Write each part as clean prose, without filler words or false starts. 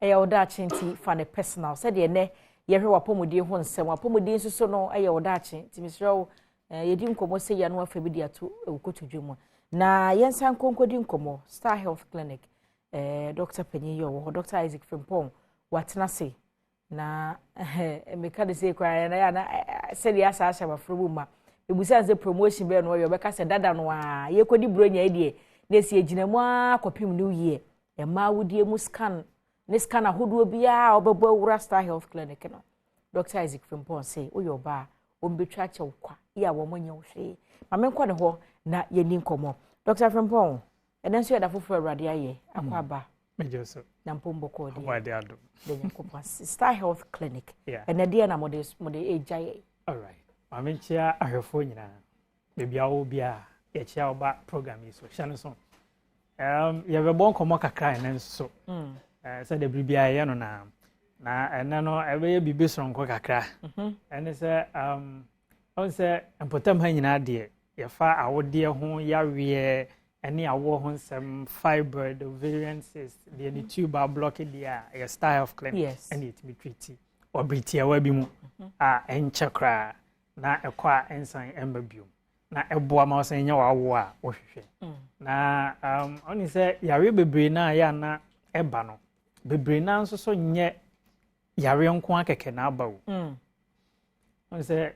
e ya oda chinti fa ne personal said ye ne ye hwe wapomudi ho nsem wapomudi nso so no e ya oda chinti misro yedi nkomo se ya no afa bi dia to ekotodwemu na yensan konkodi nkomo Star Health Clinic Dr. Penyeyo wo Dr. Isaac Frimpong watena se na emeka de se kwa na ya na se dia sa asha mafrobu ma ebusa nze promotion be no yo be ka se dada no a ye kodi bronya die na si aginamu akopim new year e ma wudie mu scan ne scan ahodo bia obebo wura Star Health Clinic no Dr. Isaac Frimpong say wo yo ba o mbetwa chew kwa ya wo monye wo hwe ma me nkɔ ne ho na ye ni nkomo Dr. Frimpong eden so ya da foforo awrade aye akwa ba mejoso na mpombo ko di awade adom de nkopa Star Health Clinic ene de na mode ejai all right ma me chia ahwefo nyina bebia wo bia ye chia oba program yi so hye so ye be bon komo kakra ene nso se de bibia ye no na ene no ebe ye bibi sonko kakra ene se on se empotam ha nyina de ye fa awode ho yawe any awo ho nsem fibroid ovarian cyst the tuber blockade there a Star Health Clinic and it me treat or britia wa bi mu enchakra na ekwa ensan embabium na eboa ma osan nya wawo a wo hwehwe na oni se yare bebre na ya na eba no bebre na nso so nye yare nko akeke na aba wo oni se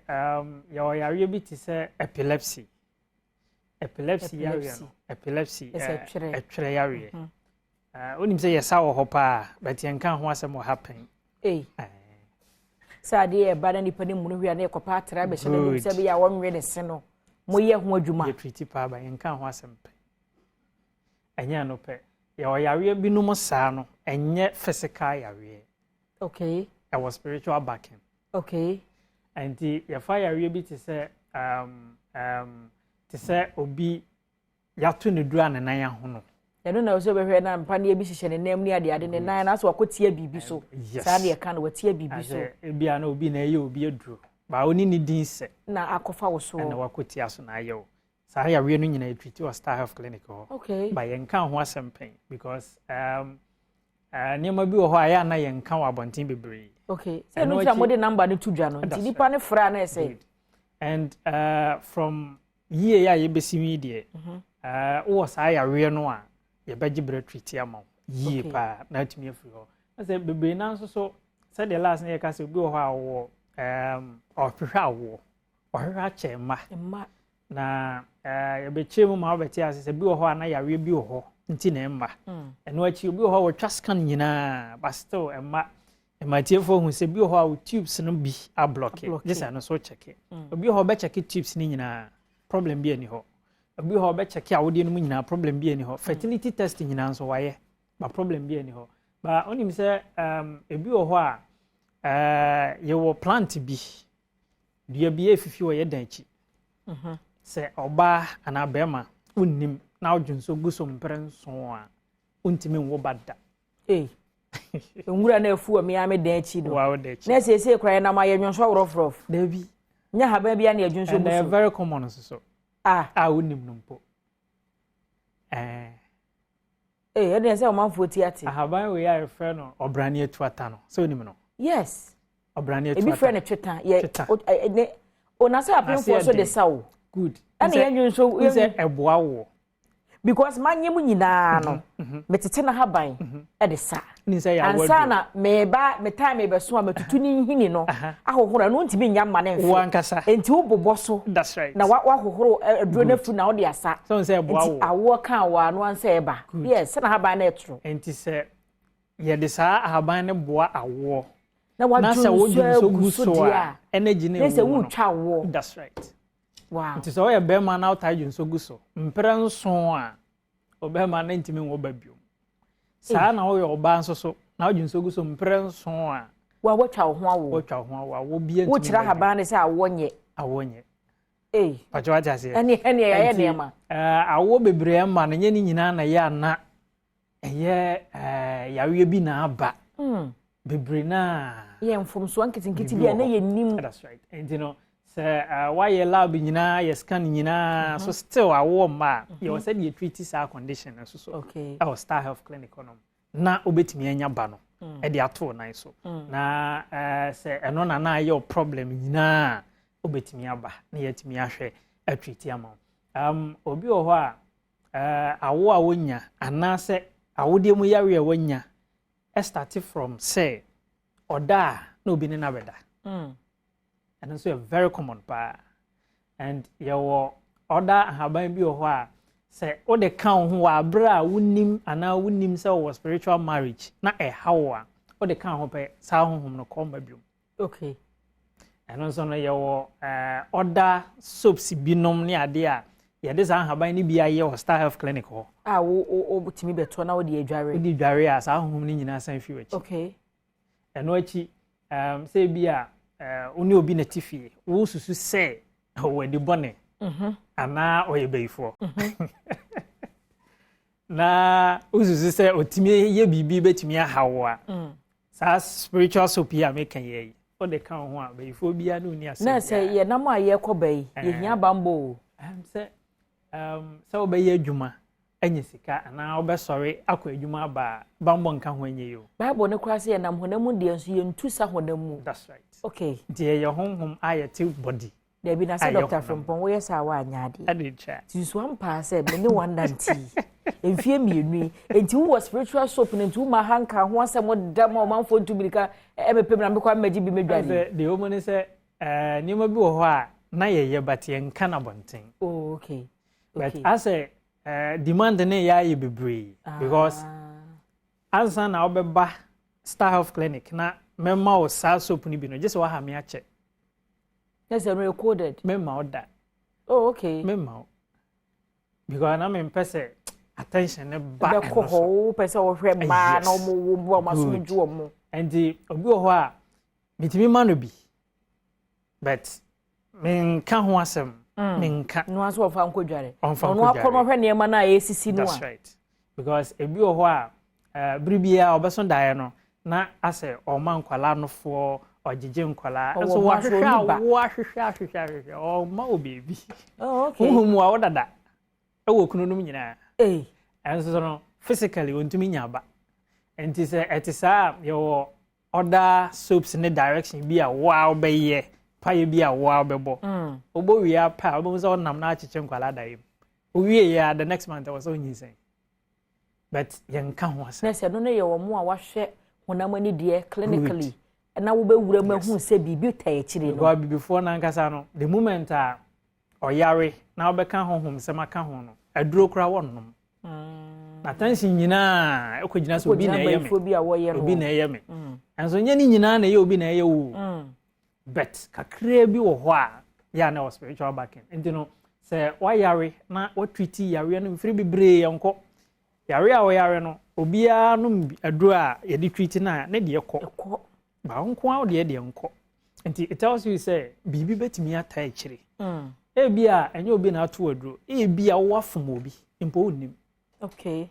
ya yare bi ti se epilepsy yare no epilepsy etwere yare onim se yesa wo hopa but yenka ho asem happen sade e bana ni pani mu no hwia na ekopa atra be hye no se be ya wonwe ne se no moye ho adwuma ye treat pa ba yenka ho asem pe anya no pe ya yare bi no mo saa no enye physical yare okay I was spiritual backing okay and the ya fire yare bi ti se ti se obi ya to ne dura ne nan ya ho no ya no na so be hwe na mpa ne bi hye ne nam ni ade ne nan na so akotia bibi so saa de ka na watia bibi so bia na obi na ye obi aduro ba oni ni din se na akofa wo so na wakotia so na ye wo saa ya we no nyina etreat wa Star Health Clinic ho okay ba ye nka ho asempen because niam bi wo ho aya na ye nka wa bonten bebre okay say no tira mo de number ne tudwa no nti nipa ne fra na say and from ye ya ye besimi de wo saa ya we no a ye beji bre treat ya ma ye pa na tumi afiri ho na say bebre na nso so say the last na ye ka say obi wo ho awo ohwehwe awo ohwehwe achema na ye be chemu ma obeti ase say bi wo ho na ya we bi wo ho nti na emma eno achi obi wo ho wo twascan nyina but still emma tiefo hu say bi wo ho tubes no bi a block this ano so check obi wo ho be check tubes ni nyina problem bi ani ho obi ho be check awode no mu nyina problem bi ani ho fertility test nyina nso waye ba problem bi ani ho ba onim say ebi wo ho a ye wo plant bi dua bi efifi wo ye danchi say oba ana bema unnim na odwunso guso mprenso a untimi wo bada nwura na afu ami ame danchi no na sese kra na ma ye nwonso wrofrof da bi nya haba bia na adwunso guso and very common so unnim no mpo e dey say o manfo tiati ahaban we ya refer no obrane atuata no so unim no yes obrane atuata e bi friend tweta ye ona say apemfo so de sawo good and ye nwonso we say eboa wo because manyemu nyina no metete na haban e de sa ni say ya wadu ansa na meba me time be so ametutu ni hini no ahohora no ntimi nya ma ne mfe wo ankasa enti wo bobo so that's right na wahohoro aduro na fu na wo de asa so say eboa wo awo kan wa no ansa eba yes na haban na etro enti say ye de sa haban ne boa awo na wadun so guso a energy ne wo wo twa wo that's right wow nti so ye be ma na utajun so guso mpere nso a obe ma na ntimi wo babiom saa na wo ye oba nso so na ojun so guso mpere nso a wa wotwa ho awo wo bia ntimi wo kira haban ne say awonye pacho aja se ene ya ne ma awo bebre ma na nye ni nyina na ya na eye yawe bi na aba bebre na ye mfomso anketenketi bia na ye nim that's right and you know why your lab nyina your scan nyina so still awo ma you said you treat this condition so okay our Star Health Clinic on na obetimi anya ba no e de ato nan so na se eno na ye problem nyina obetimi aba na yetimi ahwe atwiti ama obi wo ho a awo a wonya anase awode mu yawe a wonya start from say oda na obi ne na beda and so very common pa and your oda haban bi wo ho a say o de kan ho wa bra wonim ana wonim say was spiritual marriage na how a o de kan ho pe sa honhom no komba biom okay and so no your oda soaps binom ne ade a ye de sa haban ni bia ye ho Star Health Clinic ho wo butimi beto na wo de adware di dware a sa honhom ni nyina san fi wachi okay eno achi say bia oni obi na tifie wo susu say o de bone ana oyebeyifo na uzuzu se otimi ye bibi betimi ahawo a sa spiritual soap ya make kan ye o de kan ho a beyifo bia na oni ase na se ye nam a ye kobai ye hia bambo se obeye adwuma anye sika ana obesori akọ adwuma ba bambo nka ho anye yo bible ne kwase ye nam honamu de nso ye ntusa honamu that's right okay de ye honhom ayete body there be na say doctor from pon we say wa anyade ade cha tinso ampa say me ne wanda nti enfie mienu enti wo spiritual soap ne nti wo ma hanka ho asem da ma manfo ntubirika ebepem na mekwa maji bi medwane de o mo ne say ni ma bi wo ho a na ye batie nka na bonten oh okay but as a demand ne ya ye bebre because ansa na obeba Star Health Clinic na memma o sa soap ni bi no just wa ha me ache yes recorded memma order oh okay memma because na me pese attention ne ba ko ho pese wo hwe ma na omo wo masumju omo and obi wo ho a mitimi ma no bi but men ka ho asem men ka no aso fa nkodware no akono hwe ne ma na esisi no that's right because ebi wo ho a bribia obeso dae no na ase o man kwala no fo ojije nkwala so wa hwehwe o ma o baby oh okay humu wa odada ewo kununum nyina enso no physically ontumi nyaba enti se etisa yo other soaps in the direction bi a wow be ye paye bi a wow bebo obo wi apa obo so nam na acheche nkwala dai o wi ya the next month was only saying but yen ka ho ase na se no ne ye wo mo a wahwe honamani de clinically na wo be wura mahu se bibi taye chire no go before na nkasa no the moment a oyare na wo be ka honhom se maka ho no aduro kra wonnom na tansi nyina ekogina so obi na eyeme obi na eyeme enso nya ni nyina na ye obi na eye wo but kakra bi wo ho a ya na spiritual backing enti no se wayare na wo treat yare no mfiri bibre yenko yare a wo yare no obi a no aduro a ye di treat na de ekọ ba nko a de enko enti it tells you say bibi betimi ata ekire ebi a enye obi na ato aduro ebi a wo afom obi impo onim okay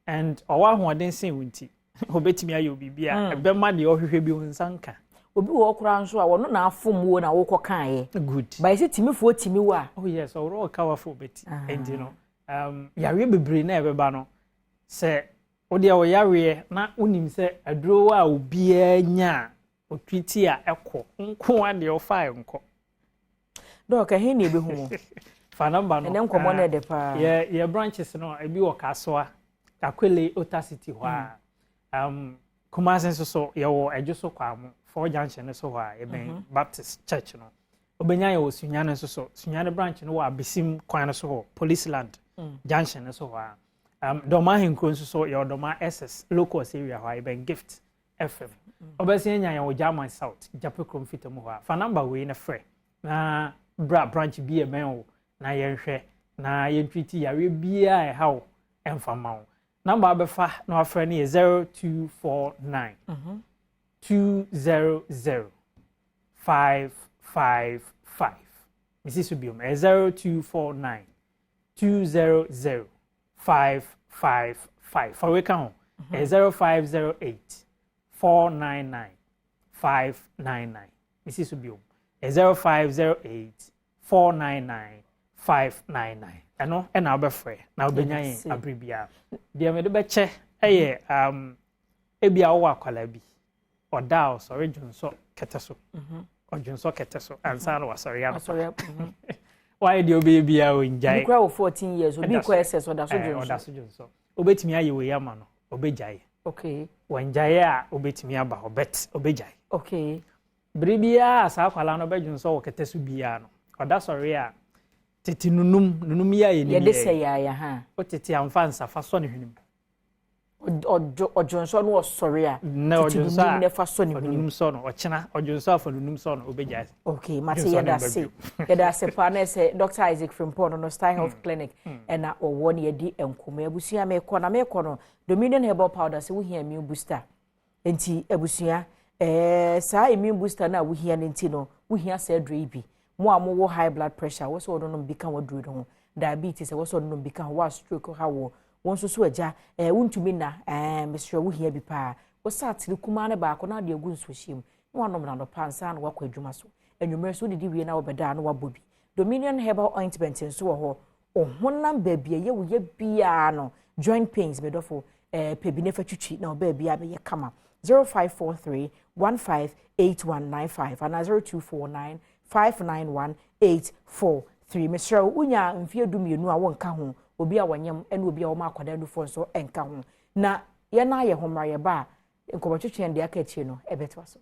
and owa hoden sen wunti obetimi ayo bibia ebe ma de ohwehwe bi hunsanka obi wo kura nso a wono na afom wo na wo kokan ye good ba ise timifo timi wa oh yes oro kawafo beti and you know yawe bebre na ebeba no se odi a wo yawe na unim se aduro wa obi anya otwiti a ekọ nko ade o fa enko do ka he na ebe hu fa number no ene nkomo na de pa ye branches no ebi wo kasoa Akwele Ota City ho a Kumasi so ye wo ejuso kwa mo for junction so ho a ye ben Baptist Church no obenya ye wo Sunyane so Sunyane branch no wa Besim kwan so ho Police Land junction so ho a Doma Hinkro so ye Doma SS locals area ho a ye ben Gift FM obesi enya ye wo German South Japekrom fitam ho a fa number we na frɛ na branch bi e ben wo na ye hwɛ na ye treat yare bia e hawo emfama wo number abefa na wafre ni 0249 200 555 Mrs. Subium 0249 200 555 for we can 0508 499 599 Mrs. Subium 0508 499 599 eno na obefre na obenyan abribia de me de beche eye ebi a wo akwala bi oda o sorry junso keteso ojunso keteso ansa no wasori ya why the obi bia o njai you cry 14 years obi ko ss oda so junso obetimi aye we yama no obejai okay wanjai a obetimi aba obet obejai okay bribia asa akwala no bejunso wo keteso bia no oda sorry a tete nunum ya ye ni ye de se ya ha o tete amfa nsafa so ne hwenim ojonso no sorry a na ojonso ne fa so ne hwenim so no ochena ojonso afa nunum so no obejai okay mate ye da se pa na se Dr. Isaac Frimpong no Stein Health Clinic na owo ne yedi enkoma abusua me kɔ no Dominion Herbal Powder se wo hia immune booster enti abusua saa immune booster na wo hia nti no wo hia sa adre bi mo amowo high blood pressure wo so no bi kan wadru no diabetes wo so no bi kan wa stroke ha wo won so agya wuntumi na mesre wo hia bi pa wo sa tiri kuma ne ba ko na de agu nso hiem no anom na no pansa na wakɔ adwuma so enwumere so didi wie na wo beda na wabobi Dominion Herbal Ointment nso wo ho ohonam ba bia ye wo ye bia no joint pains bedofo pebine fa twitwi na oba bia be ye kama 0543 158195 and 0249 591 mesre unya mfie dumienu a wonka ho obi a wanyam ene obi a wo makwada du fo so enka ho na ye na ye homra ye ba nkobotwetwe nde aka chi no ebetwa so